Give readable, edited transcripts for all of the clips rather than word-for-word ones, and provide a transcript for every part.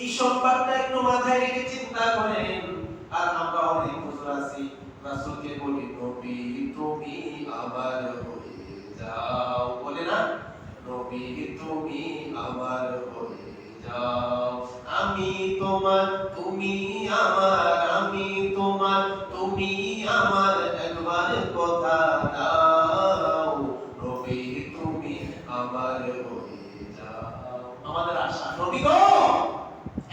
এই সংবাদটা একটু মাথায় রেখে চিন্তা করেন। আর আমরা অনেক হুজুর আছি রাসূলকে বলি নবী তুমি আমার হয়ে যাও, বলে না নবী তুমি আমার হয়ে যাও, আমি তোমার তুমি আমার, আমি তোমার তুমি আমার, একবার কথা দাও নবী তুমি আমার হয়ে যাও। আমাদের আশা নবী গো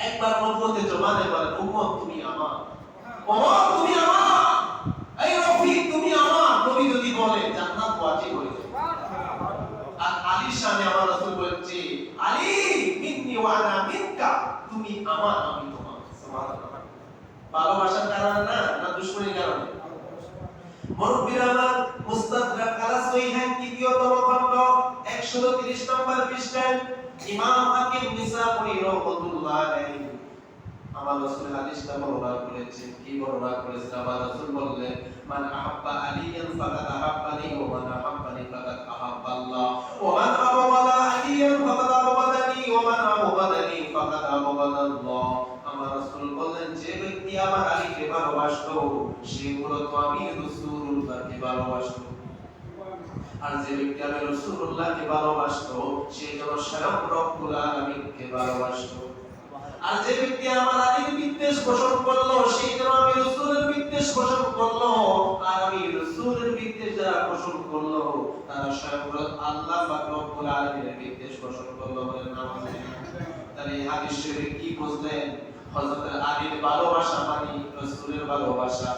একবার নবুয়তের জবানে বলেন উম্মত তুমি আমার, উম্মত তুমি আমার, এই রফিক তুমি আমার। নবী যদি বলে জান্নাত ওয়াজিব হয়ে যায়। আর আলীর সামনে আমার রাসূল বলছে আলী মিন্নি ওয়া আনা মিনকা, তুমি আমার আমি তোমার। সুবহানাল্লাহ। ভালোবাসার কারণে না, না দুশমনির কারণে? মুরব্বিরা আমার মুস্তাদরাক আলা সহিহাইন তৃতীয়তম খণ্ড 130 নম্বর পৃষ্ঠায় ইমাম হাকিম নিসাপুরী রাহমাতুল্লাহ আলাইহি আমার রাসূল হাদিসটা বর্ণনা করেছেন। কি বর্ণনা করেছেন? আমার রাসূল বললেন মান আহাব্বা আলিয়ান ফাকাদ আহাব্বানি ওয়া মান আহাব্বানি ফাকাদ আহাব্বাল্লাহ ওয়া মান আবগাদা আলিয়ান ফাকাদ আবগাদানি ওয়া মান আবগাদানি ফাকাদ আবগাদাল্লাহ। আমার রাসূল বললেন যে ব্যক্তি আমার আলীকে ভালোবাসতো সে মূলত আমি রাসূলুল্লাহকে ভালোবাসতো, আর যে ব্যক্তি আমি রাসূলুল্লাহকে ভালোবাসতো সে যেন স্বয়ং রব্বুল আলামিনকে ভালোবাসতো। আর যে ব্যক্তি আমার আলীর বিদ্বেষ পোষণ করলো সে যেন আমি রাসূলের বিদ্বেষ পোষণ করলো, আর আমি রাসূলের বিদ্বেষ যারা পোষণ করলো তারা স্বয়ং আল্লাহ পাক রব্বুল আলামিনের বিদ্বেষ পোষণ করলো। বলেন নাউযুবিল্লাহ। তাহলে এই হাদিস শরীফে কি বুঝলেন? হযরত আলীর ভালোবাসা মানে রাসূলের ভালোবাসা,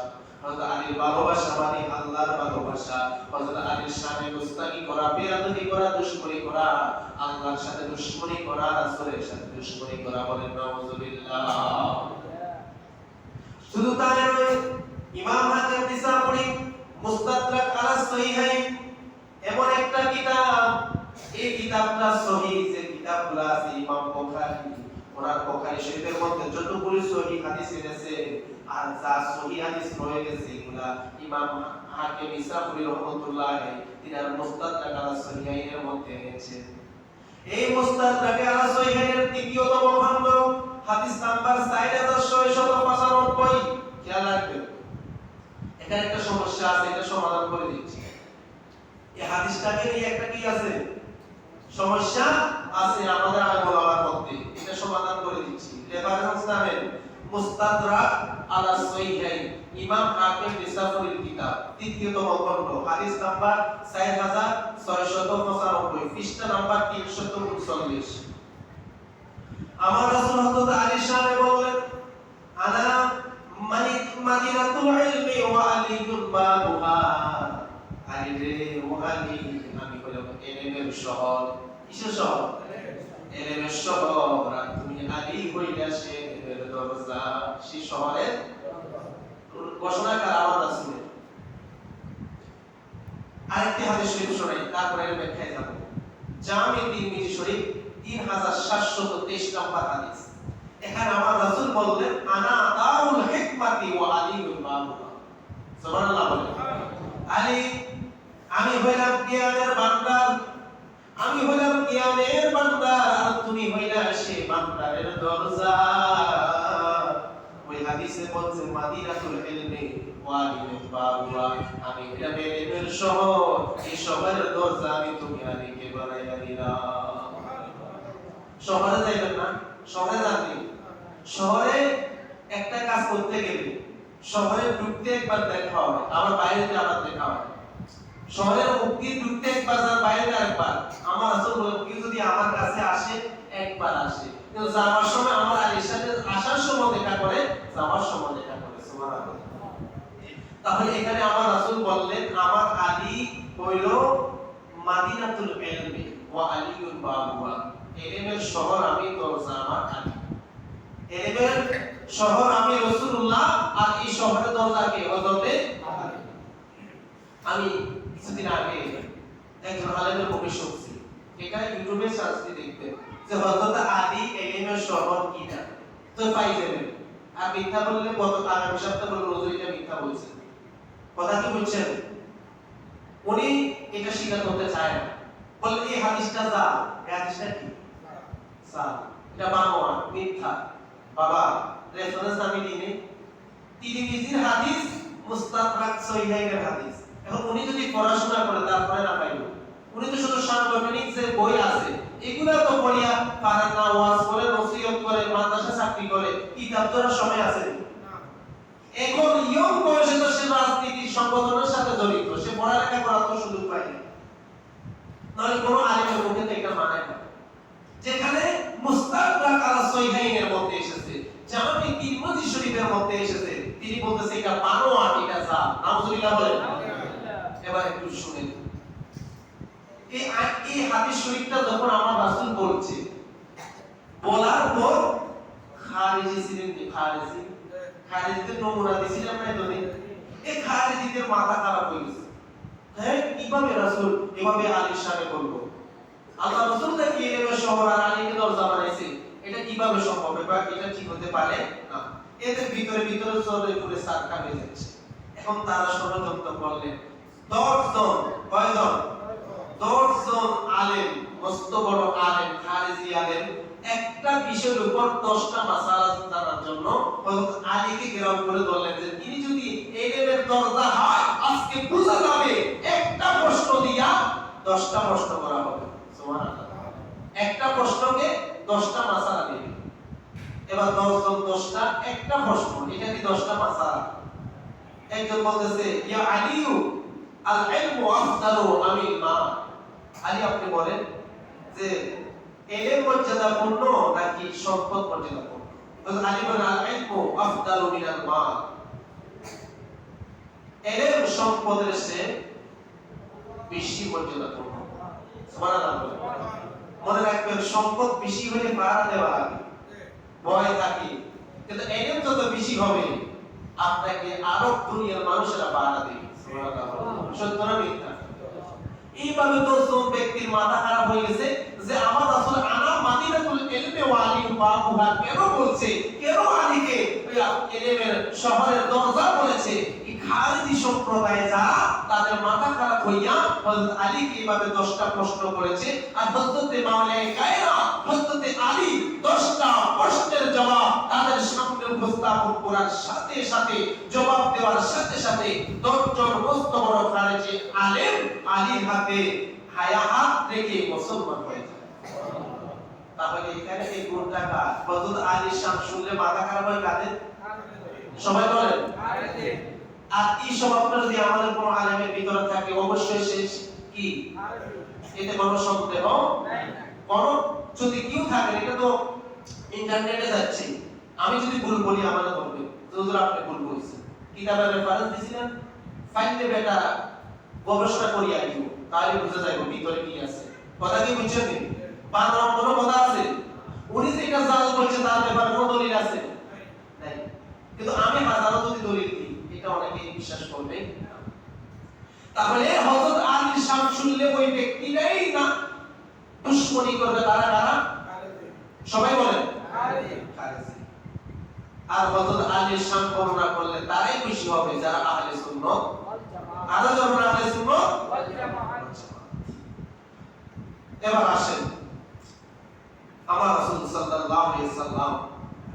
হযরত আলীর ভালোবাসা মানে আল্লাহর ভালোবাসা। হযরত আলীর সাথে গোস্তাকি করা, বেয়াদবি করা, দুশমনি করা, আল্লাহর সাথে দুশমনি করা, রাসূলের সাথে দুশমনি করা। বলেন নাউযুবিল্লাহ। শুধু তাই নয়, ইমাম হাকিম নিসাপুরী মুস্তাদরাক আলা সহিহাইন এমন একটা কিতাব, এই কিতাবটা সহিহ, যে কিতাবগুলো আছে ইমাম বুখারী, ওনার বুখারী শরীফের মধ্যে যতগুলো সহিহ হাদিস আছে আর যা সহিহ হাদিস রয়ে গেছে এগুলা ইমাম হাকিম নিসাপুরী রাহমাতুল্লাহ আলাইহি তিনার মুস্তাদরাক আলা সহিহাইনের মধ্যে এনেছে। এই মুস্তাদরাক আলা সহিহাইনের তৃতীয়তম খণ্ড হাদিস নাম্বার 4695। খেয়াল রাখবেন, এখানে একটা সমস্যা আছে, এটা সমাধান করে দিচ্ছি। এই হাদিসটাকে নিয়ে একটা কি আছে? সমস্যা আছে আমাদের আলেমার মধ্যে, এটা সমাধান করে দিচ্ছি। রেফারেন্স নামের মুস্তাদরাক আলা সহিহাইন ইমাম হাকিম নিসাপুরীর কিতাব তৃতীয়তম খণ্ড হাদিস নাম্বার 4695 পৃষ্ঠা নাম্বার 339। আমার রাসূল হযরত আলীর সামনে বললেন আনা মাদিনাতুল ইলমি ওয়া আলিয়ুল বাবুহা। আলী রে ও আলী, আমি হলাম ইলমের শহর। কিসের শহর? ইলমের শহর। আর তুমি আলী হইলা সে ইলমের দরজা। সেই শহরের ঘোষণাকার আমার রাসূল। আরেকটি হাদিস শরীফ শোনাই, তারপরে এর ব্যাখ্যায় যাব। জামি তিরমিজি শরীফ 3723 নম্বর হাদিস। এখানে আমার রাসূল বললেন আনা দারুল হিকমাতি ওয়া আলিউল বাবুহা। সুবহানাল্লাহ বলেন। আলী আমি হইলাম জ্ঞানের ভান্ডার, আমি হইলাম জ্ঞানের ভান্ডার, আর তুমি হইলা সে ভান্ডারের দরজা। ওই হাদিসে বলছে মাদিনাতুল ইলমি ওয়া আলিউল বাবুহা, আমি হইলাম ইলমের শহর, এই শহরের দরজা আমি তুমি আলীকে বানাইয়া দিলাম। শহরে যাইবেন না, শহরে যাননি, শহরে একটা কাজ করতে গেলে শহরে ঢুকতে একবার দেখা হয়, আবার বাইরে আবার দেখা হয়। শহরের মুক্তি ঢুকতে একবার, বাইরে আরেকবার। আমার রাসূল বলেন কেউ যদি আমার কাছে আসে একবার আসে, কিন্তু যাওয়ার সময় আমার আলীর সাথে আসার সময় দেখা করে, যাওয়ার সময় দেখা করে। সুবহানাল্লাহ। তাহলে এখানে আমার রাসূল বললেন আমার আলী হইল মাদিনাতুল ইলমি ওয়া আলিউল বাবুহা, ইলমের শহর আমি, দরজা আমার আলী। ইলমের শহর আমি রাসূলুল্লাহ, আর এই শহরের দরজা কে? হযরত আলী। আমি কিছুদিন আগে একজন আলেমের মুখে শুনছি, এটা ইউটিউবে সার্চ দিয়ে দেখবেন যে হযরত আলী ইলমের শহর কিনা, তো পাই যাবেন। আর মিথ্যা বললে কত আগামী সপ্তাহে বলবো হুজুর এটা মিথ্যা বলছেন। কথা কি বুঝছেন? উনি এটা স্বীকার করতে চায় না, বলে এই হাদিসটা যা, এই হাদিসটা কি? সাল। এটা বানোয়া, মিথ্যা। বাবা রেফারেন্স আমি দিই, তিরমিজির হাদিস, মুস্তাদরাক সহিহাইনের হাদিস। এখন উনি যদি পড়াশোনা করে তারপরে না পাইলো, উনি তো শুধু সাংগঠনিক যে বই আছে এগুলা তো পড়িয়া পারেন না, ওয়াজ করে, নসিহত করে, মাদ্রাসা চাকরি করে, কিতাব পড়ার সময় আছে না। এখন ইয়ং বয়সে তো সে রাজনীতির সংগঠনের সাথে জড়িত, সে পড়ালেখা করার তো সুযোগ পায় না। নাহলে কোনো আলেমের মুখে তো এটা মানায় না। যেখানে মুস্তাদরাক আলা সহিহাইনের মধ্যে এসেছে, জামি তিরমিজি শরীফের মধ্যে এসেছে, তিনি বলতেছে এটা বানোয়া, এটা জাল। নাউজুবিল্লাহ বলেন। এবার একটু শুনেন, এই হাদিস শরীফটা যখন আমার রাসূল বলছে, বলার পর খারিজি ছিলেন, খারিজিদের নমুনা দিছিলাম না তো, এই খারিজিদের মাথা খারাপ হয়ে গেছে। হ্যাঁ, কিভাবে রাসূল এভাবে আলীর সামনে বলবো? আল্লাহ রাসূল তাকে এলেমের শহর আর আলীকে দরজা বানাইছে, এটা কিভাবে সম্ভব? এটা ঠিক হতে পারে না। এদের ভিতরে চলে করে সারকা হয়ে যাচ্ছে। এখন তারা ষড়যন্ত্র করলেন। 10 জন, কয়জন? 10 জন আলেম, মস্ত বড় আলেম, খারিজি আলেম, একটা বিষয়ের উপর 10টা মাসালা জানার জন্য হযরত আলীকে ঘেরাও করে ধরলেন যে তিনি যদি এলেমের দরজা হয়, আজকে বোঝা যাবে একটা প্রশ্ন দিয়া 10টা প্রশ্ন করা হবে। সুবহানাল্লাহ। একটা প্রশ্নকে 10টা মাসালা দিবে। এবার 10 জন 10টা, একটা প্রশ্ন, এটা কি 10টা মাসালা? একজন বলতেছে, ইয়া আলিউ আল ইলমু আফদালু আমিল মা। আলী, আপনি বলেন যে ইলম মর্যাদাপূর্ণ নাকি সম্পদ মর্যাদাপূর্ণ? তখন আলী বলেন, আল ইলমু আফদালু মিনাল মাল। ইলম সম্পদের চেয়ে বেশি মর্যাদাপূর্ণ। সুবহানাল্লাহ। মনে রাখবেন, সম্পদ বেশি হলে পাহারা দেওয়া লাগে, ভয় থাকে, কিন্তু ইলম যত বেশি হবে আপনাকে আরো দুনিয়ার মানুষেরা পাহারা দেবে। সুবহানাল্লাহ। সত্য না মিথ্যা? এইভাবে 10 জন ব্যক্তির মাথা খারাপ হয়ে গেছে যে আমার রাসূল আনা মাদিনাতুল ইলমি ওয়া আলী বাবুহা কেন বলছে, কেন আলীকে ইলমের শহরের দরজা বলেছে। এই খারিজি সম্প্রদায় যারা, তাদের মাথা খারাপ হইয়া হযরত আলীকে এইভাবে 10টা প্রশ্ন করেছে। আর হযরতে মাওলানা কায়নাত হযরতে আলী 10টা প্রশ্নের জবাব তাদের সামনে উপস্থাপন করার সাথে সাথে, জবাব দেওয়ার সাথে সাথে 10 জন মস্ত বড় খারিজি আলেম আলীর হাতে হায়াত রেখে মুসলমান হয়ে যায়। তাহলে এখানে এই গুণটাকা হযরত আলীর শান শুনলে মাথা খারাপ হয় কাদের? সবাই বলেন। আর এই স্বভাবটা যদি আমাদের কোনো আলেমের ভিতরে থাকে, অবশ্যই সে কি, এতে কোনো সন্দেহ নাই। কোন যদি কেউ থাকে, এটা তো ইন্টারনেটে যাচ্ছে, আমি যদি ভুল বলি আমাদের বলবে হুজুর আপনি ভুল বলছেন, কিতাবের রেফারেন্স দিছিলেন, ফাইলে বেটা গবেষণা করি আইবো, তাহলে বুঝা যাবে ভিতরে কি আছে। কথা কি বুঝছেন? বানানোর কোনো কথা আছে? উনি যে এটা জাল বলছে তার ব্যাপারে কোনো দলিল আছে নাই, কিন্তু আমি হাজারো যদি দলিল দিই, এটা অনেকেই বিশ্বাস করবে না। তাহলে হযরত আলীর শান শুনলে ওই ব্যক্তিরাই না দুশমনি করবে। তারা কারা? সবাই বলেন খারিজি। আর হযরত আলীর শান বর্ণনা করলে তারাই খুশি হবে যারা আহলে সুন্নাত ওয়াল জামাত। আর যারা আহলে সুন্নাত ওয়াল জামাত। এবার আসেন, আমার রাসূল সাল্লাল্লাহু আলাইহি সাল্লাম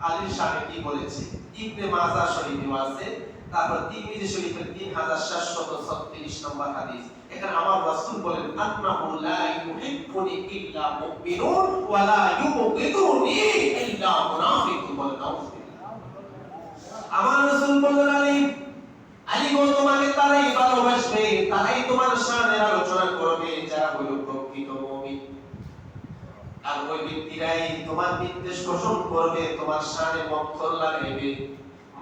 আলীর শানে কি বলেছে। ইবনে মাজাহ শরীফে আছে, তারপর তিরমিজি শরীফের 3736 নম্বর হাদিস। এখানে আমার রাসূল বলেন, আন্নাহু লা ইউহিব্বুনি ইল্লা মুমিনুন ওয়া লা ইউবগিদুনি ইল্লা মুনাফিকুন। বলেন নাউযুবিল্লাহ। আমার রাসূল বলেন, আলী গো, তোমাকে তারাই ভালোবাসবে, তারাই তোমার শানের আলোচনা করবে যারা হলো প্রকৃত মুমিন। আর ওই ব্যক্তিরাই তোমার নির্দেশ পোষণ করবে, তোমার শানে মক্খর লাগাইবে।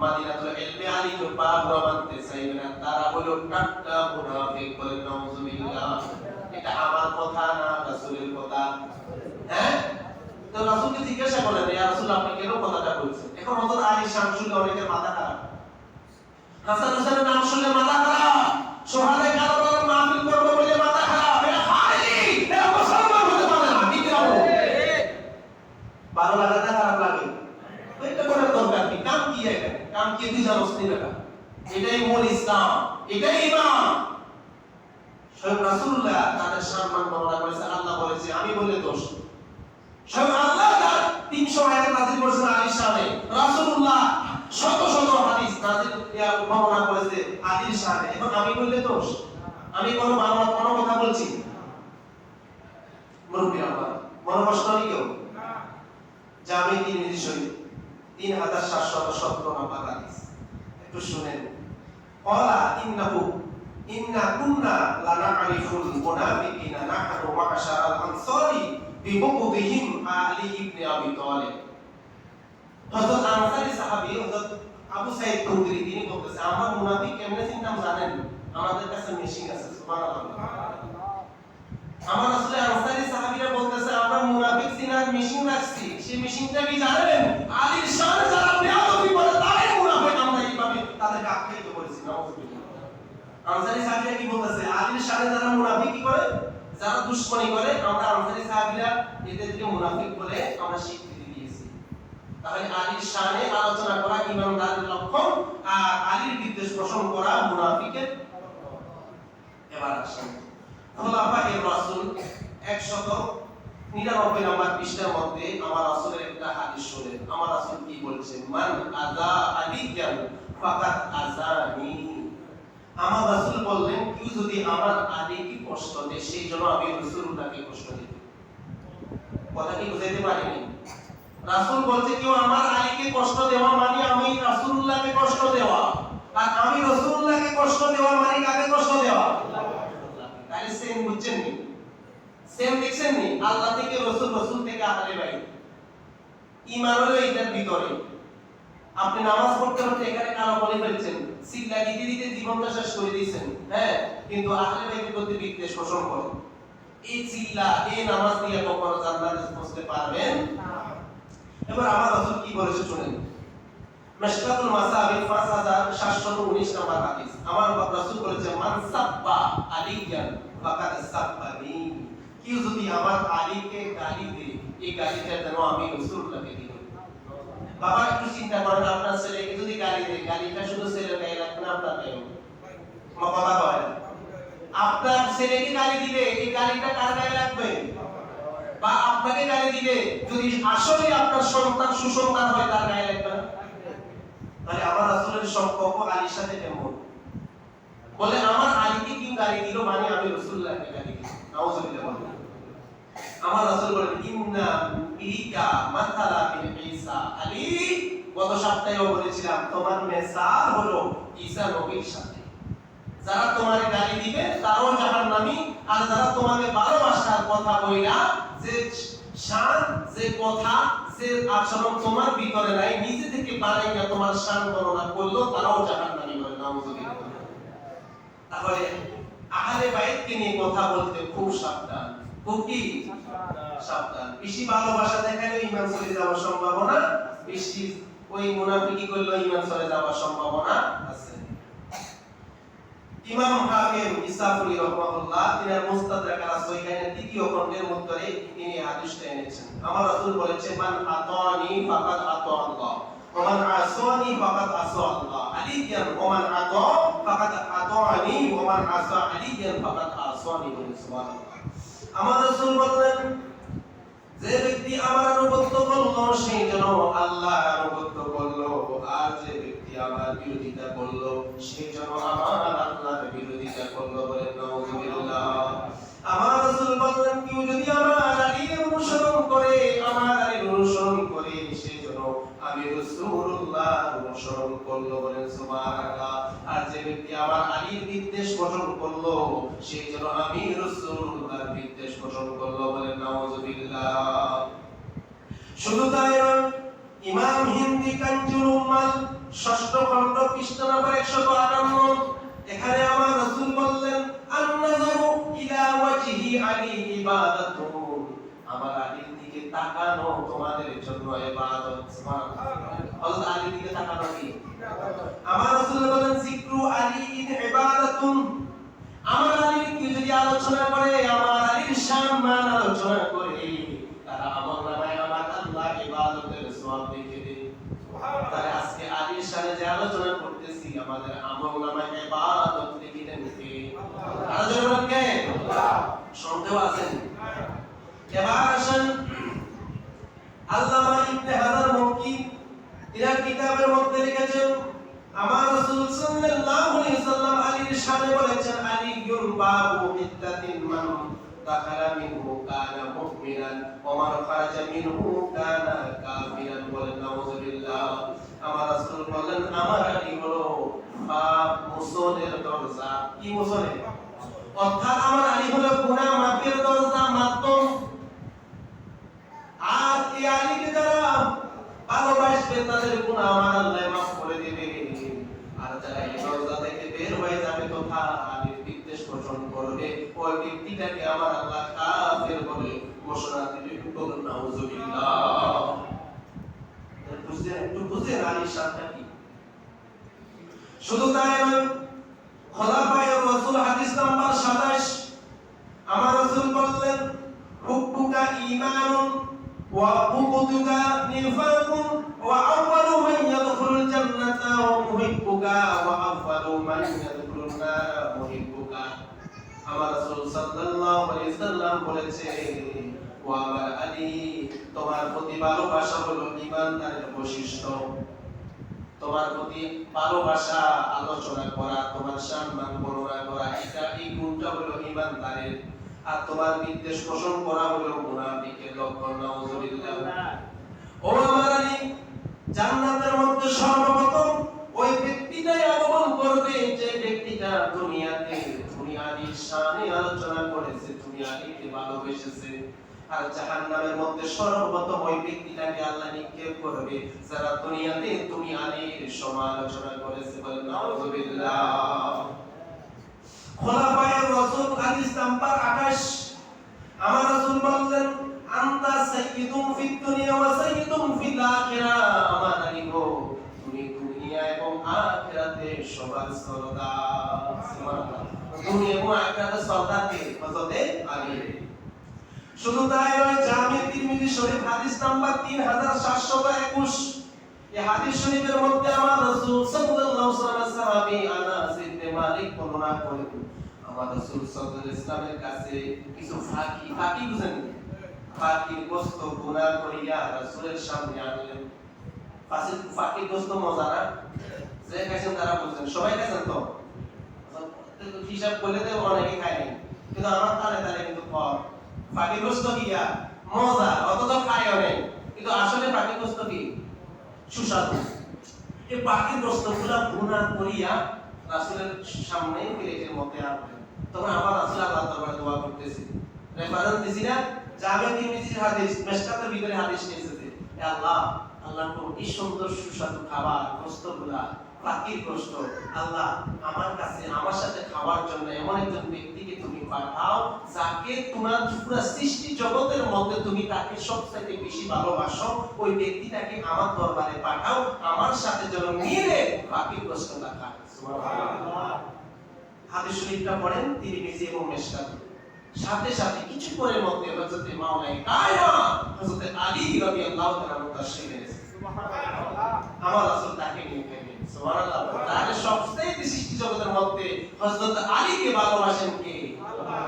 মাদিনাতুল ইলমে আলীকে পাবরা মানতে চাইবে না, তারা হলো কাট্টা মুনাফিক। বলেন নাউযুবিল্লাহ। এটা আমার কথা না, রাসূলের কথা। হ্যাঁ, তো রাসূলকে জিজ্ঞাসা করলেন, ইয়া রাসূল আপনি কেন কথাটা বলছেন? এখন হযরত আলী শান শুনলে অনেকের মাথা খারাপ, হাসান হোসেনের নাম শুনলে মাথা খারাপ, সোহাদায়ে কারবালার মাহফিল করবে বলে মাথা খারাপ। এটা খারিজি, এটা মুসলমান হতে পারে না। ঠিক না? ভালো লাগে না খারাপ লাগে? এটা করার দরকার কি? কাম কি এটা? কাম কি তুই জানোস নি বেটা? এটাই মূল ইসলাম, এটাই ঈমান। স্বয়ং রাসূলুল্লাহ তাদের সম্মান বর্ণনা করেছে। আল্লাহ বলেছে, আমি বলে দোষ, স্বয়ং আল্লাহ তার 300 আয়াত নাযিল করেছেন আলীর শানে, রাসূলুল্লাহ শত শত হাদিস নাযিল বর্ণনা করেছে আলীর শানে। এখন আমি বললে দোষ? আমি কোনো বাংলা কোনো কথা বলছি? মুরব্বী আমার মনে কষ্ট নেই কেউ? জামি তিরমিজি শরীফ 3770 নম্বর হাদিস, একটু শুনেন। ক্বালা ইন্না কুন্না লানা'রিফুল মুনাফিকিনা নাহনু মা'শারাল আনসারি বিবুগদিহিম আলী ইবনে আবি তালিব। হযরত আনসারী সাহাবী হযরত আবু সাঈদ খুদরি তিনি বলতেছে, আমরা মুনাফিক কেমনে চিনতাম জানেন? আমাদের কাছে মেশিন আছে। সুবহানাল্লাহ। আমার আসলে আনসারী সাহাবীরা বলতেছে, আমরা মুনাফিক চিনার মেশিন রাখছি। সেই মেশিনটা কি জানেন? আলীর শানে যারা বেয়াদবি করে তারাই মুনাফিক। আমরা এইভাবে তাদেরকে আখ্যায়িত করেছি। নাউযুবিল্লাহ। আনসারী সাহাবীরা কি বলতেছে? আলীর শানে যারা মুনাফিক কি করে, যারা দুশমনি করে, আমরা আনসারী সাহাবীরা এদেরকে মুনাফিক বলে আমরা স্বীকৃতি দিয়েছি। তাহলে আলীর শানে আলোচনা করা ঈমানদারের লক্ষণ, আর আলীর বিদ্বেষ পোষণ করা মুনাফিকের। এবার আসেন খোলাফায়ে রাসূল 199 নম্বর পৃষ্ঠার মধ্যে আমার রাসূলের একটা হাদিস শুনেন। আমার রাসূল কি বলেছেন? মান আযা আলিয়ান ফাকাত আযানি। আমার রাসূল বললেন, কেউ যদি আমার আলীকে কষ্ট দেয় সেই জন্য আমি রাসূলুল্লাহকে কষ্ট দেব। কথা কি বুঝাইতে পারিনি? রাসূল বলছে কেউ আমার আলীকে কষ্ট দেওয়া মানে আমি রাসূলুল্লাহকে কষ্ট দেওয়া, আর আমি রাসূলুল্লাহকে কষ্ট দেওয়া মানে কাকে কষ্ট দেওয়া? তাহলে সেম বুঝছেন নি? সেম দেখছেন নি? আল্লাহ থেকে রাসূল, রাসূল থেকে আহলে বাইত। ঈমান হলো এটার ভিতরে। আপনি নামাজ পড়তে পড়তে এখানে কালো বলে ফেলছেন, সিল্লা দিতে দিতে জীবনটা শেষ করে দিয়েছেন, হ্যাঁ, কিন্তু আহলে বাইতের প্রতি বিদ্বেষ পোষণ করেন। এই সিল্লা এই নামাজ দিয়ে কখনো জান্নাতে পৌঁছতে পারবেন না। এবার আমার রাসূল কি বলেছে শুনেন। মিশকাতুল মাসাবিহ 5719 নম্বর হাদিস। আমার রাসূল বলেছে, মান সাব্বা আলিয়ান ফাকাদ সাব্বানি। কেউ যদি আমার আলীকে গালি দেয়, এই গালিটা যেন আমি রাসূলুল্লাহকে দিই। বাবা একটু চিন্তা করেন, আপনার ছেলেকে যদি গালি দেয়, গালিটা শুধু ছেলের গায়ে লাগবে না, আপনার গায়ে। আমার কথা বলেন, আপনার ছেলেকে গালি দিলে এই গালিটা কার গায়ে লাগবে? বা আপনাকে গালি দিলে যদি আসলে আপনার সন্তান সুসন্তান হয় তার গায়ে লাগবে না? তাহলে আমার রাসূলের সম্পর্ক আলীর সাথে কেমন? বলে আমার আলীকে কি গালি দিল মানে আমি রাসূলুল্লাহকে গালি দিই। নাউযুবিল্লাহ। আমার রাসূল বলেন, ইন্না বিকা মাসালা বিন ঈসা। আলী, গত সপ্তাহেও বলেছিলাম তোমার মিসাল হলো ঈসা নবীর সাথে। যারা তোমার গালি দিবে তারাও জাহান্নামী, আর যারা তোমাকে ভালোবাসার কথা বইলা যে শান, যে কথা, যে আচরণ তোমার ভিতরে নাই, নিজে থেকে বানাইয়া তোমার শান বর্ণনা করলো, তারাও জাহান্নামী বলে। নাউযুবিল্লাহ। তাহলে আহলে বাইতকে নিয়ে কথা বলতে খুব সাবধান, খুব কি সাবধান। বেশি ভালোবাসা দেখালে ঈমান চলে যাওয়ার সম্ভাবনা বেশি, ওই মুনাফিকি করলে ঈমান চলে যাওয়ার সম্ভাবনা আছে। ইমাম হাকিম ইসাফুলি রাহমাহুল্লাহ তিনি মুস্তাদরাক আলা সহিহাইনের তৃতীয় খণ্ডের মধ্যে তিনি হাদিসটা এনেছেন। আমার রাসূল বলেছেন, মান আতানি ফাকাদ আতা আল্লাহ ওয়া মান আসানি ফাকাদ আসা আল্লাহ। আলিয়ান ওয়া মান আতা ফাকাদ আতানি ওয়া মান আসা আলিয়ান ফাকাদ আসানি। সুবহানাল্লাহ। আমার রাসূল বললেন, যে ব্যক্তি আমার আনুগত্য করলো সেই যেন আল্লাহর আনুগত্য করলো, আর যে ব্যক্তি আমার বিরোধিতা করলো সেই যেন আমার আল্লাহর বিরোধিতা করলো। বলেন নাউযুবিল্লাহ। আমার রাসূল বললেন, কেউ যদি আমার আলীর অনুসরণ করে, আমার আলীর অনুসরণ করে সে যেন আমি রাসূলুল্লাহর অনুসরণ করলো। বলেন সুবহানাল্লাহ। আর যে ব্যক্তি আমার আলীর বিদ্বেষ পোষণ করলো সে যেন আমি রাসূলুল্লাহর বিদ্বেষ পোষণ করলো। বলেন নাউযুবিল্লাহ। শুধু তাই নয়, ইমাম হিন্দি কাঞ্জুল উম্মাল ৬ষ্ঠ খণ্ড পৃষ্ঠা নম্বর ১৫৮ এখানে আমার রাসূল বললেন, আন-নাযারু ইলা ওয়াজহি আলী ইবাদাতুন। আমার আলীর দিকে তাকানো তোমাদের জন্য ইবাদত। সুবহানাল্লাহ। হযরত আলীর দিকে তাকানো কি? আমার রাসূল বলেন, যিকরু আলী ইবাদাতুন। আমার আলীর কি যদি আলোচনা করে, আমার আলীর সম্মান আলোচনা করে, তারা আমলনামায় আমার আল্লাহ ইবাদতের সওয়াব লিখে দেয়। সুবহানাল্লাহ। তাহলে আজকে আলীর সাথে যে আলোচনা করতেছি, আমাদের আমলনামায় ইবাদত লিখে দেন কে? আল্লাহ। আর জন্য কে? আল্লাহ। সন্দেহ আছে? এবার আসেন আল্লামা ইবনে হাজার মক্কি ইনার কিতাবের মধ্যে লিখেছেন আমার রাসূল সাল্লাল্লাহু আলাইহি সাল্লাম আলীর শানে বলেছেন আলিয়ুন বাবু হিদ্দাতিন মান দাখালা মিনহু কানা মুমিনান ওয়া মান খারাজা মিনহু কানা কাফিরান বলেন নাউযুবিল্লাহ। আমার রাসূল বলেন আমার আলী হলো পাপ মোচনের দরজা। কি মোচনের? অর্থাৎ আমার আলী হলো গুনাহ মাফের দরজা মাধ্যম। আর এই আলীকে যারা ভালোবাসবে তাদের গুনাহ আমার আল্লাহ মাফ করে দিবে। আর যারা এই দরজা থেকে বের হয়ে যাবে তথা আলীর বিদ্বেষ পোষণ করবে ওই ব্যক্তিটাকে আমার আল্লাহ কাফের বলে ঘোষণা দিবে। বলুন নাউযুবিল্লাহ। বুঝলেন আলীর শানটা কি? শুধু তাই নয়, খোলাফায়ে রাসূল হাদিস নাম্বার 27 আমার রাসূল বললেন হুব্বুকা ঈমানুন ওয়া বুগদুকা নিফাকুন ওয়া আউয়ালু মান ইয়াদখুলুল জান্নাতা ওয়া মুহিব্বুকা ওয়া আফদালু মান ইয়াদখুলুন নার মুহিব্বুকা। আমার রাসূল সাল্লাল্লাহু আলাইহি সাল্লাম বলেছে ও আমার আলী তোমার প্রতি ভালোবাসা হলো ঈমানদারের বৈশিষ্ট্য। তোমার প্রতি ভালোবাসা আলোচনা করা, তোমার সম্মান বর্ণনা করা, এই গুণটা হলো ঈমানদারের। আর তোমার বিদ্বেষ পোষণ করা হলো মুনাফিকের লক্ষণ। নাউযুবিল্লাহ। ও আমার আলী জান্নাতের মধ্যে সর্বপ্রথম ওই ব্যক্তিটাই আগমন করবে যে ব্যক্তিটা দুনিয়াতে দুনিয়ার শানে আলোচনা করেছে, দুনিয়াকে ভালোবেসেছে। আর জাহান্নামের মধ্যে সর্বপ্রথম ওই ব্যক্তিটাকে আল্লাহ নিক্ষেপ করবে যারা দুনিয়াতে তুমি আলীর সমালোচনা করেছে। বলেন নাউযুবিল্লাহ। খোলাফায়ে রাসূল হাদিস নাম্বার 28 আমার রাসূল বললেন আনতা সাইয়্যিদুন ফিদ দুনিয়া ওয়া সাইয়্যিদুন ফিল আখিরাহ। আমার আলী গো তুমি দুনিয়া এবং আখিরাতে সবার সরদার। সুবহানাল্লাহ। দুনিয়া এবং আখিরাতে সরদার কে? হযরতে আলী। শুধু তাই নয়, জামি তিরমিজি শরীফ হাদিস নাম্বার 3721 এই হাদিস শরীফের মধ্যে আমার রাসূল সাল্লাল্লাহু আলাইহি ওয়াসাল্লাম সাহাবী আনাস ইবনে মালিক বর্ণনা করেন আমার রাসূল সাল্লাল্লাহু আলাইহি ওয়াসাল্লামের কাছে কিছু ফাঁকি বুঝেন ফাঁকির গোশত গুনাহ করিয়া রাসূলের সামনে আনলেন। ফাঁকির গোশত মজা না? যে খাইছেন তারা বুঝেন, সবাই খাইছেন তো? হিসাব করলে তো অনেকে খায় নাই, কিন্তু আমার তালে তালে কিন্তু ফাঁকির গোশত কিয়া মজা, অথচ খায় অনেক, কিন্তু আসলে ফাঁকির গোশত কি? সুস্বাদু। এই পাখির গোশতগুলা গুনাহ করিয়া রাসূলের সামনে প্লেটের মধ্যে আনলেন। তখন আমার রাসূল আল্লাহর দরবারে দোয়া করতেছে। রেফারেন্স দিছি না? জামি তিরমিজির হাদিস, মেশকাতের ভিতরে হাদিস এসেছে। হে আল্লাহ, আল্লাহ এই সুন্দর সুস্বাদু খাবার গোশতগুলা পাখির গোশত আল্লাহ আমার কাছে আমার সাথে খাওয়ার জন্য এমন একজন ব্যক্তিকে তুমি পাঠাও যাকে তোমার পুরো সৃষ্টি জগতের মধ্যে তুমি তাকে সবচেয়ে বেশি ভালোবাসো। ওই ব্যক্তিটাকে আমার দরবারে পাঠাও, আমার সাথে যেন মিলে পাখির গোশতটা খায়। সুবহানাল্লাহ। হাদিস শরীফটা পড়েন তিরমিজি এবং মেশকাত। সাথে সাথে কিছু পরের মধ্যে হযরত মাওলানা কায়নাত হযরত আলী রাদিয়াল্লাহু তাআলা তাশরীফ এনেছেন। সুবহানাল্লাহ। আমার রাসূল তাকে নিয়ে গেলেন। সুবহানাল্লাহ। তাহলে সবচেয়ে সৃষ্টি জগতের মধ্যে হযরত আলীকে ভালোবাসেন কে? আল্লাহ।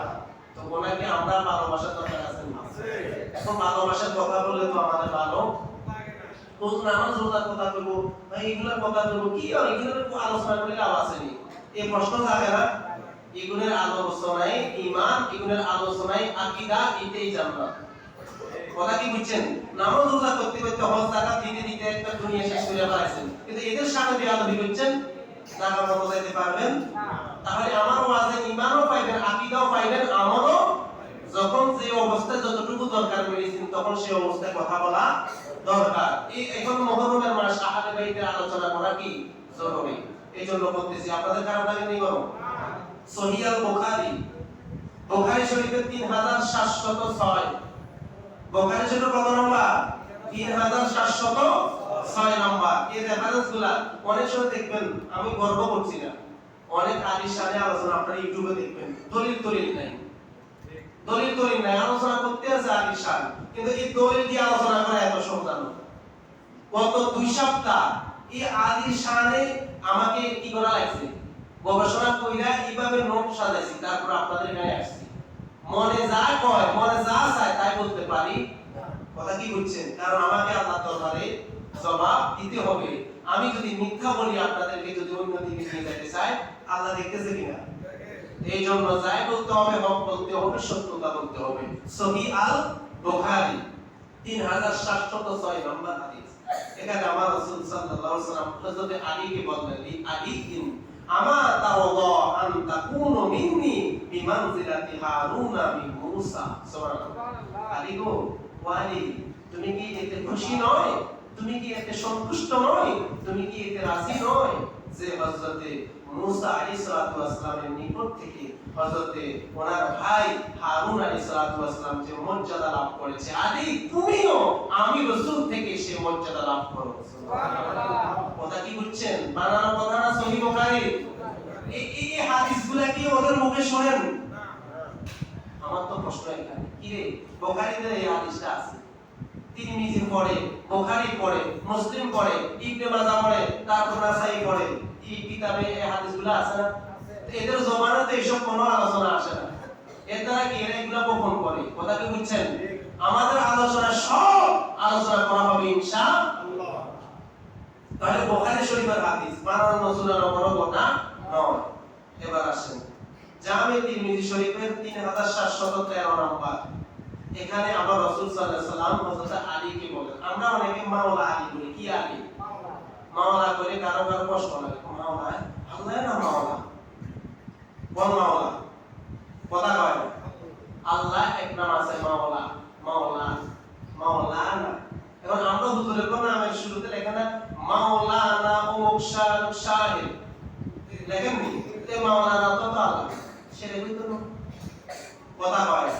তো ওনাকে আমরা ভালোবাসার দরকার আছে না? আছে। এখন ভালোবাসার কথা বললে তো আমাদের ভালো লাগে না। কোন নামাজ রোজার কথা বলবো, ভাই এগুলোর কথা বলবো, কি আর এগুলোর আলোচনা করলে লাভ আছে নি? এই প্রশ্ন থাকে না? এগুলোর আলোচনায় ঈমান, এগুলোর আলোচনায় আকীদা, এটাই জান্নাত। কথা কি বুঝছেন? নামাজ রোজা করতে করতে হজ যাকাত দিতে দিতে একটা দুনিয়া শেষ করে ফেলাইছেন, কিন্তু এদের সামনে বেয়াদবি করছেন, জাকাত মতো যাইতে পারবেন না। তাহলে আমার ওয়াজে ঈমানও পাইবেন, আকীদাও পাইবেন, আমলও যখন যে অবস্থায় যতটুকু দরকার মেডিসিন তখন সেই অবস্থায় কথা বলা দরকার। এই এখন মুহররমের মাস আহলে বাইতের আলোচনা করা কি জরুরি, এইজন্য করতেছি। আপনাদের খারাপ লাগে নি? বলো সহিহ আল বুখারী, বুখারী শরীফের 3706 বুখারী শরীফের কত নম্বর? 3706 নম্বর। এই রেফারেন্সগুলা অনেক সময় দেখবেন, আমি গর্ব করছি না, অনেক আলিশানে আলোচনা আপনারা ইউটিউবে দেখবেন, দলিল নাই, দলিল নাই, আলোচনা করতে আছে আলিশান, কিন্তু এই দলিল দিয়ে আলোচনা করা এত সহজ না। গত 2 সপ্তাহ এই আলিশানে আমাকে কি করা লাগছে, গবেষণা কইরা এইভাবে নোট সাজাইছি, তারপর আপনাদের এখানে আসছি। মনে যা কয়, মনে যা চায় তাই বলতে পারি কথা কি বুঝছেন? কারণ আমাকে আল্লাহ দরবারে জবাব দিতে হবে। আমি যদি মিথ্যা বলি, আপনাদেরকে যদি অন্য দিকে নিয়ে যেতে চাই, আল্লাহ দেখতেছে কিনা? এই জন্য যাই বলতে হবে, হক বলতে হবে, সত্যতা বলতে হবে। সহিহ আল বুখারী 3706 নম্বর হাদিস। এখানে আমার রাসূল সাল্লাল্লাহু আলাইহি ওয়াসাল্লাম হযরত আলীকে বললেন, আলী আমা তাওদা আন তাকুনু মিন্নি বিমানজিলাতি হারুনা মিন মূসা। সুবহানাল্লাহ। আলী গো, ওয়ালি, তুমি কি এতে খুশি নয়? তুমি কি এতে সন্তুষ্ট নয়? তুমি কি এতে রাজি নয় যে হযরত মূসা আলাইহিস সালাতু ওয়াস সালামের নিকট থেকে হযরত ওনার ভাই হারুন আলাইহিস সালাতু ওয়াস সালাম যে মর্যাদা লাভ করেছে, আলী তুমিও আমি রাসূল থেকে সে মর্যাদা লাভ করো। সুবহানাল্লাহ। কথা কি বুঝছেন? বানানো কথা না, সহিহ বুখারী। এই হাদিসগুলো কি ওদের মুখে শুনেন? আমার তো প্রশ্ন এখানে, কি রে, বুখারীতে এই হাদিসটা আছে, তিরমিজি পড়ে, বুখারী পড়ে, মুসলিম পড়ে, ইবনে মাজাহ পড়ে, তারপর নাসাই পড়ে, এই কিতাবে এই হাদিসগুলো আছে না? এদের জবানেতে এসব কোনো আলোচনা আসে না। এরা কি এগুলা গোপন করে। কথা কি বুঝছেন? আমাদের আলোচনা সব আলোচনা করা হবে ইনশাআল্লাহ। তাহলে বুখারী শরীফের হাদিস বানানো সুনানো কোনো কথা নয়। এবার আসেন জামে তিরমিজি শরীফের 3713 নম্বর। এখানে আমার রাসূল সাল্লাল্লাহু আলাইহি ওয়াসাল্লাম হযরত আলীকে বলেন, আমরা অনেকে মাওলা আলী বলি, কি আলী? মাওলা করে কারো কারো কষ্ট লাগে, মাওলা আল্লাহ না মাওলা, কোন মাওলা? কথা কয় আল্লাহ এক নাম আছে মাওলা, মাওলা, মাওলানা। এখন আমরা হুজুরের কোন নামের শুরুতে লেখা না মাওলানা অমুক শাহ সাহেব, লেখেন নি? তে মাওলানা তো আল্লাহ, সেটা কইতো না। কথা কয়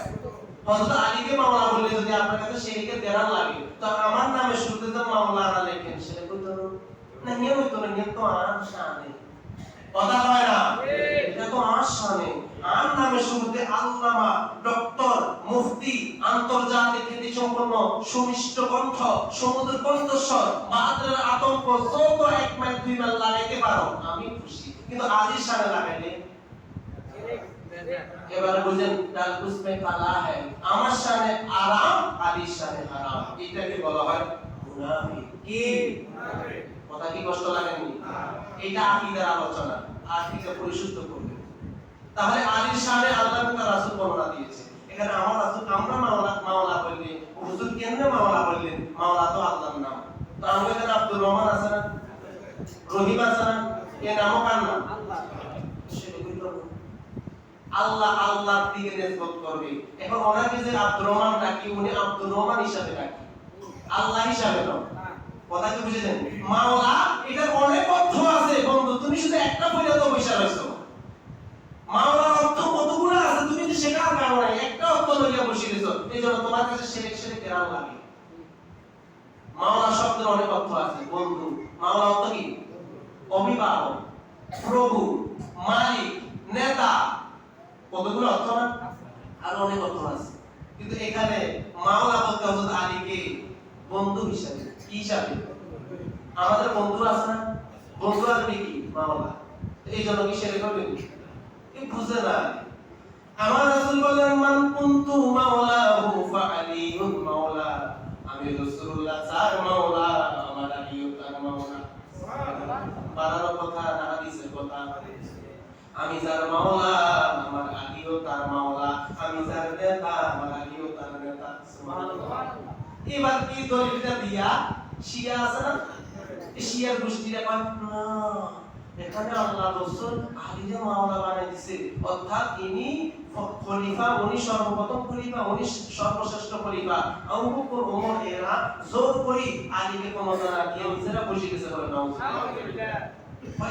হযরত আলীকে মাওলা বললে যদি আপনার কাছে শিরকে দেরান লাগে, তো আমার নামে শুরুতে যে মাওলানা লেখেন, সেটা কইতো না। নিয়ম হইতো না, নিয়ম তো আর শানে। কথা কয় না, এটা তো আর শানে। আর নামে শুরুতে আল্লামা, ডক্টর, মুফতি, আন্তর্জাতিক খ্যাতি সম্পন্ন, সুমিষ্ট কণ্ঠ, সমুদ্র কণ্ঠস্বর, বাহাদুরের আতঙ্ক, যত এক মাইল দুই মাইল লাগাইতে পারো, আমি খুশি। কিন্তু আলীর শানে লাগাইলে এবারে বুঝেন, ডাল উসমে কালা है, আমার শানে আরাম, আলীর শানে হারাম। এটাকে বলা হয় মুনাফিক। কি মুনাফিক? কথা কি কষ্ট লাগেনি? এটা আকীদার আলোচনা, আকীদা পরিশুদ্ধ করবে। তাহলে আলীর শানে আল্লাহ তাআলা রাসূল বর্ণনা দিয়েছে। এখানে আমার রাসূল আমরা মাওলা মাওলা বললে, হুজুর কেন মাওলা বললেন? মাওলা তো আল্লাহর নাম। তো আমরা এখানে আব্দুর রহমান আছে না, রহিম আছে না, এর নামও কার নাম? আল্লাহ। সেটা কইতো আল্লাহ আল্লাহর দিকে নিসবত করবে। এখন ওনাকে যে আব্দুর রহমান ডাকি, উনি আব্দুর রহমান হিসাবে ডাকি, আল্লাহ হিসাবে নয়। কথা কি বুঝেছেন? মাওলা এটার অনেক অর্থ আছে বন্ধু, তুমি শুধু একটা বইলে তো বৈশা রইছো। মাওলার অর্থ কতগুলো আছে, তুমি তো সেটা আর জানো না, একটা অর্থ লইয়া বসে গেছো। এইজন্য তোমার কাছে শিরক শিরক কেরাম লাগে। মাওলা শব্দের অনেক অর্থ আছে বন্ধু। মাওলা অর্থ কি? অভিভাবক, প্রভু, মালিক, নেতা, কতগুলো অর্থ না? আর অনেক অর্থ আছে। কিন্তু এখানে মাওলা বলতে হযরত আলীকে বন্ধু হিসাবে, কি হিসাবে? আমাদের বন্ধু আছে না, বন্ধু আসবে কি? মাওলা। এই জন্য কি শিরক হবে? এই বুঝে না। আমার রাসূল বলেন, মান কুনতু মাওলাহু ফাআলিয়ুন মাওলা, আমি রাসূলুল্লাহ যার মাওলা, আমার আলীও তার মাওলা। সুবহানাল্লাহ। বানানো কথা না হাদিসের কথা। আমি যার মাওলা, আমার আলীও তার মাওলা। আমি যার নেতা, আমার আলীও তার নেতা। সুবহানাল্লাহ। এবার কি দলিলটা দিয়া শিয়া আছে না, শিয়ার গোষ্ঠীরা কয় না, এখানে আল্লাহ রাসূল আলীকে মাওলা বানাই দিয়েছে, অর্থাৎ ইনি খলিফা, উনি সর্বপ্রথম খলিফা, উনি সর্বশ্রেষ্ঠ খলিফা। আবু বকর, ওমর এরা জোর করে আলীকে ক্ষমতা না দিয়ে নিজেরা বসে গেছে। বলে নাউজুবিল্লাহ।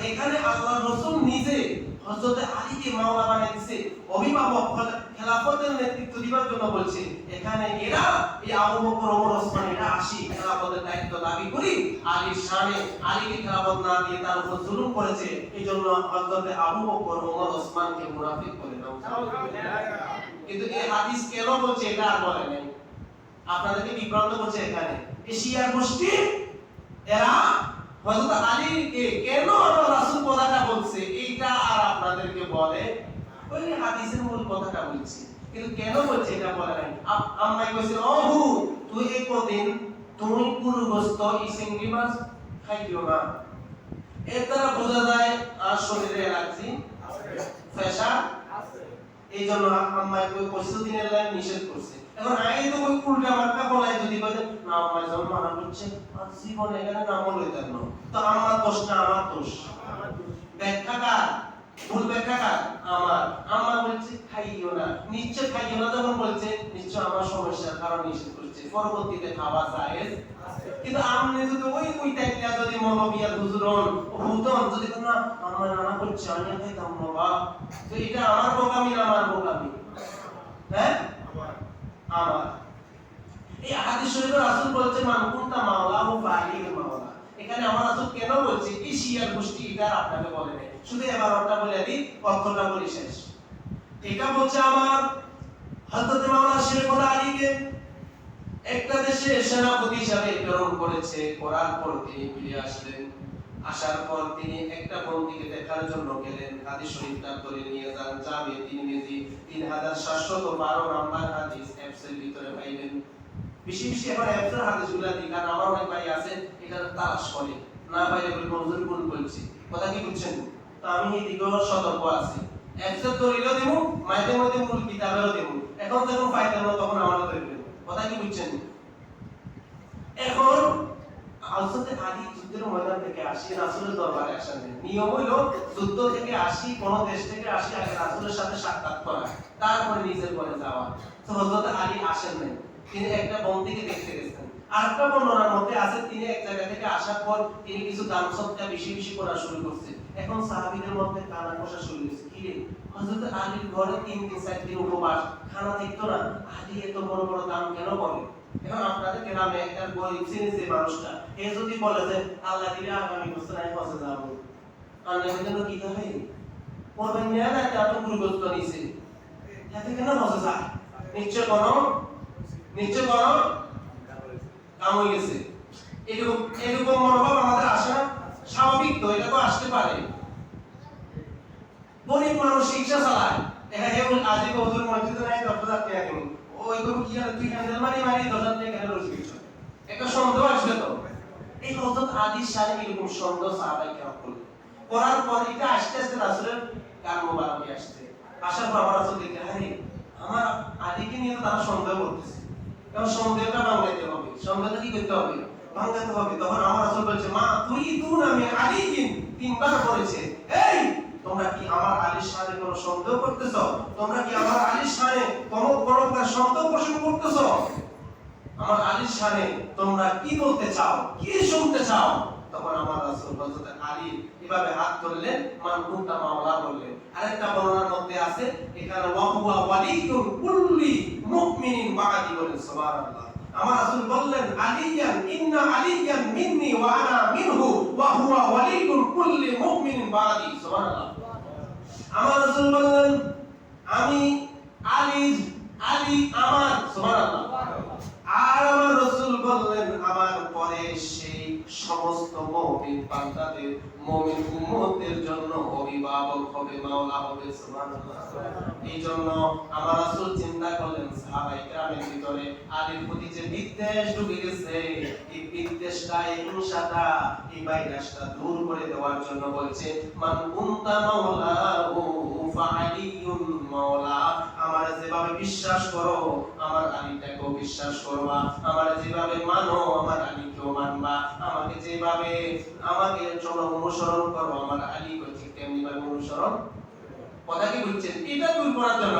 এখানে আল্লাহ রাসূল নিজে হযরত আলীকে মাওলা বানিয়ে দিয়েছে, অভিভাবক, খেলাফতের নেতৃত্ব দিবার জন্য বলছে। এখানে এরা এই আবু বকর, ওমর, ওসমান এরা আসি খেলাফতের দায়িত্ব দাবি করি, আলীর শানে আলীকে খেলাফত না দিয়ে তার উপর জুলুম করেছে। এইজন্য হযরত আবু বকর, ওমর, ওসমানকে মুনাফিক বলে। কিন্তু এই হাদিস কেন বলছে এটা আর বলে নাই, আপনাদেরকে বিভ্রান্ত করছে। এখানে এশিয়ার গোষ্ঠী এরা হযরত আলীকে কেন আল্লাহ রাসূল কথাটা বলছে এইটা আর আপনাদেরকে বলে, ওই হাদিসের মূল কথাটা বলছে, কিন্তু কেন বলছে এটা বলে নাই। আম্মাই কইছে, ওহু তুই এই কদিন তুমি পুরো গোস্ত চিংড়ি মাছ খাইও না। এর দ্বারা বোঝা যায় আর শরীরে অ্যালার্জি ফেসা আছে। এই জন্য আম্মা কই 25 দিনের লাইন নিষেধ করছে। এখন আই তো কই উল্টা মার্কা বলাই যদি বলে না আম্মা যখন মানা করছে আর জীবনে এখানে নাম লইতেন না, তো আমার দোষ না, আমার দোষ। ব্যাখ্যা কার? ভুল ব্যাখ্যা কার? আমার। আম্মা বলছে খাইও না, নিশ্চয় খাইও না যখন বলছে নিশ্চয় আমার সমস্যার কারণ নিষেধ করছে, পরবর্তীতে খাওয়া জায়েজ আছে। কিন্তু আপনি যদি ওই টাইপটা যদি মৌলবিয়ার হুজুরন হুদন যদি না আম্মা নানা করছে আমি খাইতাম না বা, তো এটা আমার বোকামি না আমার বোকামি? হ্যাঁ আমার। এই হাদিস শরীফে রাসূল বলেছেন মান কুনতা মাওলাহু ফাআলিহি মাওলা। এখানে আমার রাসূল কেন বলছে এই শিয়ার গোষ্ঠী এটা আপনাকে বলে নাই, শুধু এবার ওটা বলে দিই, অর্থটা বলি শেষ। এটা বলছে আমার হযরত মাওলানা শেরফুল আলীকে একটা দেশে সেনাপতি হিসেবে প্রেরণ করেছে। করার পর তিনি ফিরে আসলেন। আসার পর তিনি একটা বন্দীকে দেখার জন্য গেলেন। হাদিস শরীফটা ধরে নিয়ে যান জামে তিরমিজি 3712 নাম্বার হাদিস এর ভিতরে পাইবেন। বেশি বেশি এবার এফসের হাদিসগুলো দিই, কারণ আমার অনেক ভাই আছে এটা তালাশ করে না পাইলে বলি মজুরি কোন বলছি, কথা কি বুঝছেন? তো আমি এই দিকেও সতর্ক আছি। এফসের দলিলও দেব, মাঝে মধ্যে মূল কিতাবেরও দেব। এখন যখন পাইতেন না তখন আমারও ধরবেন, কথা কি বুঝছেন? এখন হযরত আলী যুদ্ধের ময়দান থেকে আসি, রাসূলের দরবারে আসেন। নিয়ম হইল যুদ্ধ থেকে আসি, কোন দেশ থেকে আসি, আগে রাসূলের সাথে সাক্ষাৎ করা, তারপরে নিজের ঘরে যাওয়া। তো হযরত আলী আসেন নাই, তিনি একটা বন্দীকে দেখতে গেছেন। আরেকটা বর্ণনার মধ্যে আছে তিনি এক জায়গা থেকে আসার পর তিনি কিছু দান সদকা বেশি বেশি করা শুরু করছে। এখন সাহাবীদের মধ্যে কানা কষা শুরু হয়েছে, কি রে হযরত আলীর ঘরে 3 দিন উপবাস, খানা দেখতো না, আলী এত বড় বড় দান কেন করে? এখন আপনাদের গ্রামে একটা গরিব শ্রেণীর যে মানুষটা এ যদি বলে যে আল্লাহ দিলে আগামী বছর আমি হজে যাব, আল্লাহর জন্য কি হবে? করবেন না না এত গুরুত্ব নিছে, এতে কেন হজে যায়? নিশ্চয় কোনো কাম হয়ে গেছে। এরকম মনোভাব আমাদের আসে না? স্বাভাবিক তো, এটা তো আসতে পারে। গরিব মানুষ রিকশা চালায়, এটা হেউল আজি হুজুর মসজিদে নাই 10,000 টাকা দিন, ওই গরু কি আর তুই হ্যান্ডেল মারি 10,000 টাকা কেন রোজ দিচ্ছ? একটা সন্দেহ আসবে তো। এই হযরত আলীর সাথে এরকম সন্দেহ সাহাবায়ে কেরাম করলেন। করার পর এটা আস্তে আস্তে রাসূলের কান মোবারকে আসছে। আসার পর রাসূল দেখলেন আরে আমার আলীকে নিয়ে তো তারা সন্দেহ করতেছে, কারণ সন্দেহটা ভাঙাইতে হবে। সন্দেহটা কি করতে হবে? ভাঙাতে হবে। তখন আমার রাসূল বলছে মা তুই আমি আলী তিনবার বলেছে, এই তোমরা কি আমার আলীর সাথে কোনো সন্দেহ করতেছো? তোমরা কি আমার আলীর সাথে কোনো সন্দেহ পোষণ করতেছো? আমার আলীর সাথে তোমরা কি বলতে চাও, কি শুনতে চাও? তখন আমার রাসূল হযরত আলী এভাবে হাত ধরলেন, মান কুনতা মাওলা বললেন। আরেকটা বর্ণনার মধ্যে আছে এখানে ওয়া হুয়া ওয়ালিয়ুল কুল্লি মুমিনিন বা'দি বলেন সুবহানাল্লাহ। আমার রাসূল বললেন আলিয়ান ইন্না আলিয়ান মিন্নি ওয়া আনা মিনহু ওয়া হুয়া ওয়ালিয়ুল কুল্লি মুমিনিন বা'দি সুবহানাল্লাহ। আমার রাসূল বললেন আমি আলী আমার, সুবহানাল্লাহ। আর আমার রাসূল বললেন আমার পরে সেই সমস্ত মুমিন বান্দাদের মুমিন উম্মতের জন্য অভিভাবক হবে, মাওলা হবে, সুবহানাল্লাহ। এইজন্য আমার রাসূল চিন্তা করলেন সাহাবায়ে কেরামের ভিতরে আলীর প্রতি যে বিদ্বেষ ঢুকে গেছে, এই বিদ্বেষটা এই হিংসাটা এই ভাইরাসটা দূর করে দেওয়ার জন্য বলছে মান কুনতা মাওলাহু ফাআলিয়ুন মাওলা। আমার যেভাবে বিশ্বাস করো আমার আলীটাকেও বিশ্বাস করবা, আমার যেভাবে মানো আমার আলীকেও মানবা, আমাকে যেভাবে আমাকে চলো অনুসরণ করো আমার আলীকে ঠিক তেমনি ভাবে অনুসরণ। কথা কি বুঝছেন? এটা দূর করার জন্য